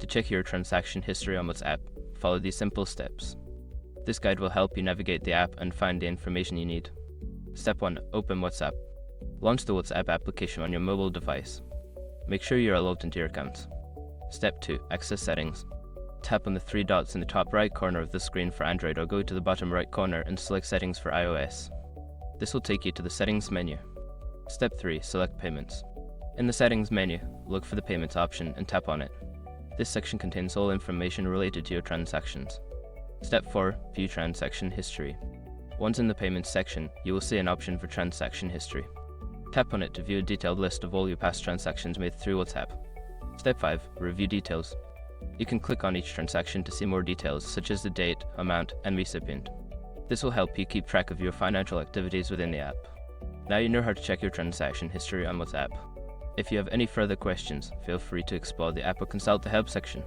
To check your transaction history on WhatsApp, follow these simple steps. This guide will help you navigate the app and find the information you need. Step 1. Open WhatsApp. Launch the WhatsApp application on your mobile device. Make sure you are logged into your account. Step 2. Access settings. Tap on the three dots in the top right corner of the screen for Android or go to the bottom right corner and select Settings for iOS. This will take you to the Settings menu. Step 3. Select Payments. In the Settings menu, look for the Payments option and tap on it. This section contains all information related to your transactions. Step 4. View Transaction History. Once in the Payments section, you will see an option for Transaction History. Tap on it to view a detailed list of all your past transactions made through WhatsApp. Step 5. Review Details. You can click on each transaction to see more details such as the date, amount, and recipient. This will help you keep track of your financial activities within the app. Now you know how to check your transaction history on WhatsApp. If you have any further questions, feel free to explore the app or consult the help section.